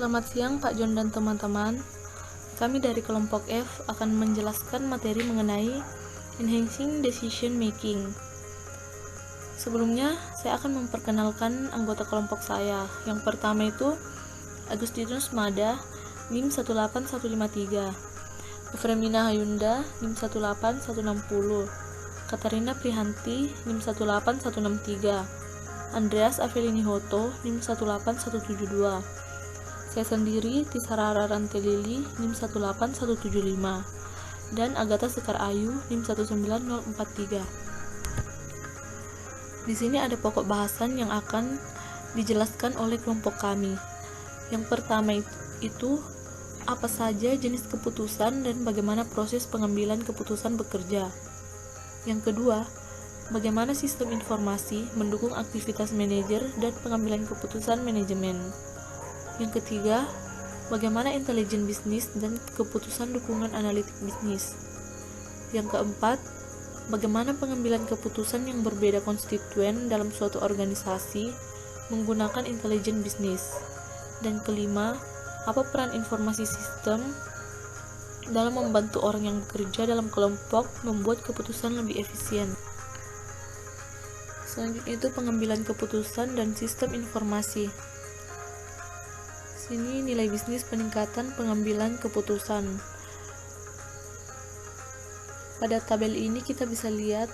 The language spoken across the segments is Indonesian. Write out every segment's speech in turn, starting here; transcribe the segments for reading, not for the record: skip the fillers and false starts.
Selamat siang Pak John dan teman-teman. Kami dari kelompok F akan menjelaskan materi mengenai Enhancing Decision Making. Sebelumnya, saya akan memperkenalkan anggota kelompok saya. Yang pertama itu Agustinus Mada, NIM 18153, Efremina Hayunda, NIM 18160, Katarina Prihanti, NIM 18163, Andreas Avelini Hoto, NIM 18172, saya sendiri Tisarara Rantelili, NIM 18175, dan Agatha Sekar Ayu, NIM 19043. Di sini ada pokok bahasan yang akan dijelaskan oleh kelompok kami. Yang pertama itu apa saja jenis keputusan dan bagaimana proses pengambilan keputusan bekerja. Yang kedua, bagaimana sistem informasi mendukung aktivitas manajer dan pengambilan keputusan manajemen. Yang ketiga, bagaimana intelijen bisnis dan keputusan dukungan analitik bisnis. Yang keempat, bagaimana pengambilan keputusan yang berbeda konstituen dalam suatu organisasi menggunakan intelijen bisnis. Dan kelima, apa peran informasi sistem dalam membantu orang yang bekerja dalam kelompok membuat keputusan lebih efisien. Selanjutnya itu pengambilan keputusan dan sistem informasi. Sini nilai bisnis peningkatan pengambilan keputusan. Pada tabel ini kita bisa lihat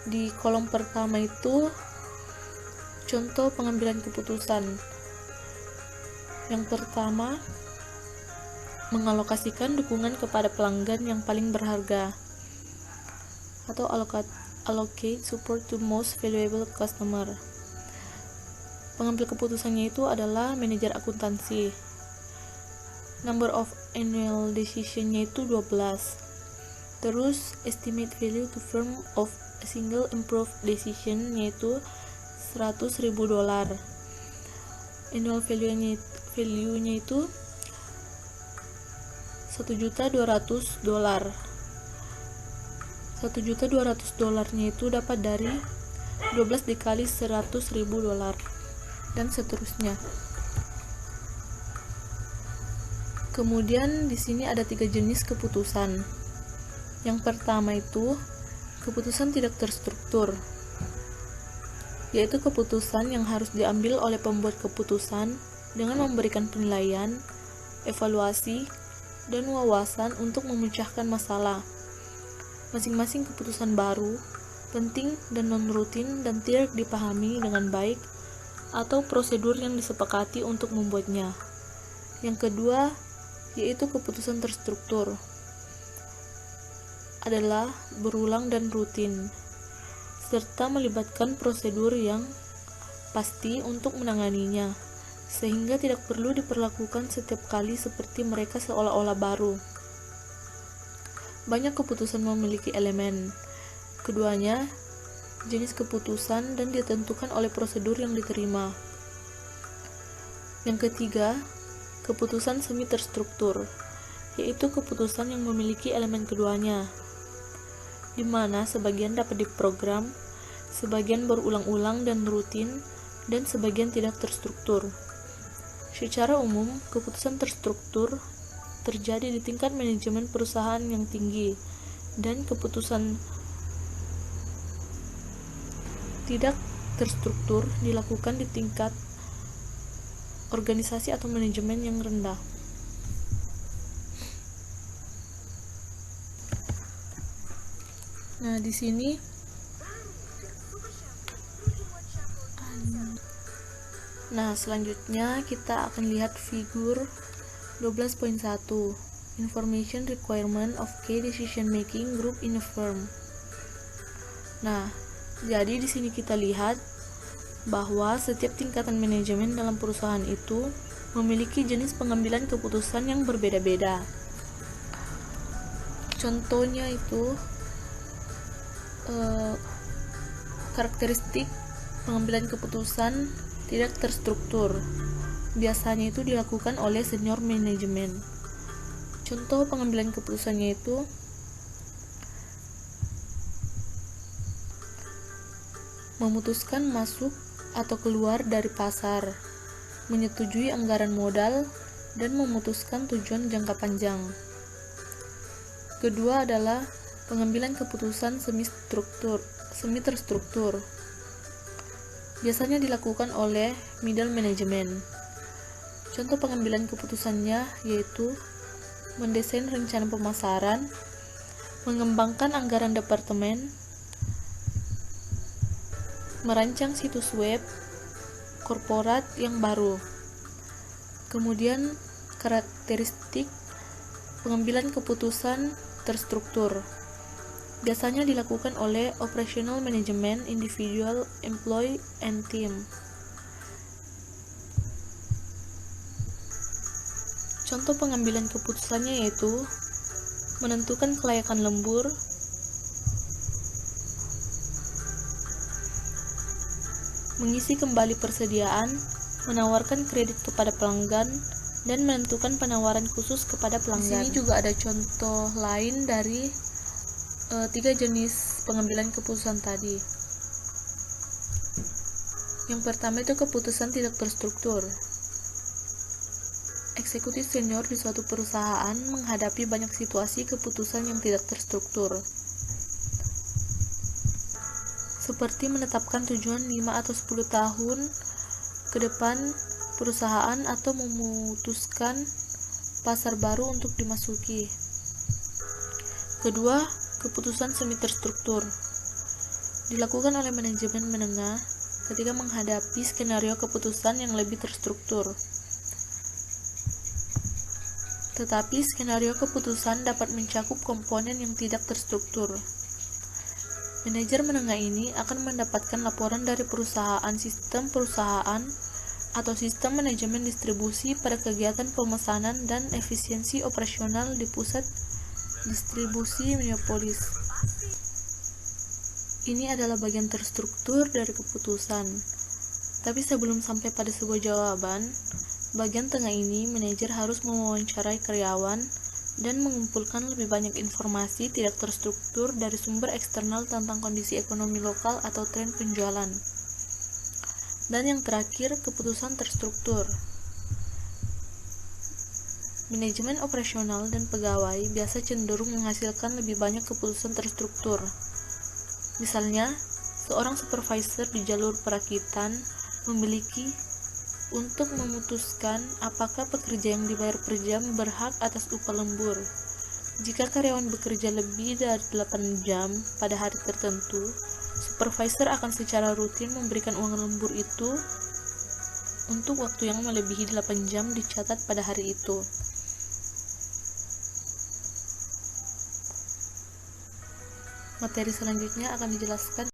di kolom pertama itu contoh pengambilan keputusan. Yang pertama, mengalokasikan dukungan kepada pelanggan yang paling berharga, atau allocate support to most valuable customer. Pengambil keputusannya itu adalah manajer akuntansi. Number of annual decision-nya itu 12. Terus estimate value to firm of a single improved decision yaitu $100.000. Annual value-nya itu $1.200.000. $1.200.000-nya itu dapat dari 12 dikali $100.000 dan seterusnya. Kemudian di sini ada 3 jenis keputusan. Yang pertama itu keputusan tidak terstruktur, yaitu keputusan yang harus diambil oleh pembuat keputusan dengan memberikan penilaian, evaluasi, dan wawasan untuk memecahkan masalah. Masing-masing keputusan baru, penting dan non-rutin dan tidak dipahami dengan baik atau prosedur yang disepakati untuk membuatnya. Yang kedua, yaitu keputusan terstruktur, adalah berulang dan rutin, serta melibatkan prosedur yang pasti untuk menanganinya, sehingga tidak perlu diperlakukan setiap kali seperti mereka seolah-olah baru. Banyak keputusan memiliki elemen. Keduanya jenis keputusan dan ditentukan oleh prosedur yang diterima. Yang ketiga, keputusan semi terstruktur, yaitu keputusan yang memiliki elemen keduanya, di mana sebagian dapat diprogram, sebagian berulang-ulang dan rutin, dan sebagian tidak terstruktur. Secara umum, keputusan terstruktur terjadi di tingkat manajemen perusahaan yang tinggi, dan keputusan tidak terstruktur dilakukan di tingkat organisasi atau manajemen yang rendah. Nah, di sini selanjutnya kita akan lihat figur 12.1, Information Requirement of Key Decision Making Group in a Firm. Nah, jadi di sini kita lihat bahwa setiap tingkatan manajemen dalam perusahaan itu memiliki jenis pengambilan keputusan yang berbeda-beda. Contohnya itu karakteristik pengambilan keputusan tidak terstruktur. Biasanya itu dilakukan oleh senior manajemen. Contoh pengambilan keputusannya itu memutuskan masuk atau keluar dari pasar, menyetujui anggaran modal, dan memutuskan tujuan jangka panjang. Kedua adalah pengambilan keputusan semi terstruktur. Biasanya dilakukan oleh middle management. Contoh pengambilan keputusannya yaitu mendesain rencana pemasaran, mengembangkan anggaran departemen, merancang situs web korporat yang baru. Kemudian karakteristik pengambilan keputusan terstruktur biasanya dilakukan oleh operational management, individual, employee, and team. Contoh pengambilan keputusannya yaitu menentukan kelayakan lembur, mengisi kembali persediaan, menawarkan kredit kepada pelanggan, dan menentukan penawaran khusus kepada pelanggan. Di sini juga ada contoh lain dari 3 jenis pengambilan keputusan tadi. Yang pertama itu keputusan tidak terstruktur. Eksekutif senior di suatu perusahaan menghadapi banyak situasi keputusan yang tidak terstruktur, seperti menetapkan tujuan 5 atau 10 tahun ke depan perusahaan atau memutuskan pasar baru untuk dimasuki. Kedua, keputusan semi terstruktur dilakukan oleh manajemen menengah ketika menghadapi skenario keputusan yang lebih terstruktur. Tetapi skenario keputusan dapat mencakup komponen yang tidak terstruktur. Manajer menengah ini akan mendapatkan laporan dari perusahaan, sistem perusahaan, atau sistem manajemen distribusi pada kegiatan pemesanan dan efisiensi operasional di pusat distribusi Minneapolis. Ini adalah bagian terstruktur dari keputusan. Tapi sebelum sampai pada sebuah jawaban, bagian tengah ini manajer harus mewawancarai karyawan dan mengumpulkan lebih banyak informasi tidak terstruktur dari sumber eksternal tentang kondisi ekonomi lokal atau tren penjualan. Dan yang terakhir, keputusan terstruktur. Manajemen operasional dan pegawai biasa cenderung menghasilkan lebih banyak keputusan terstruktur. Misalnya, seorang supervisor di jalur perakitan memiliki untuk memutuskan apakah pekerja yang dibayar per jam berhak atas upah lembur. Jika karyawan bekerja lebih dari 8 jam pada hari tertentu, supervisor akan secara rutin memberikan uang lembur itu untuk waktu yang melebihi 8 jam dicatat pada hari itu. Materi selanjutnya akan dijelaskan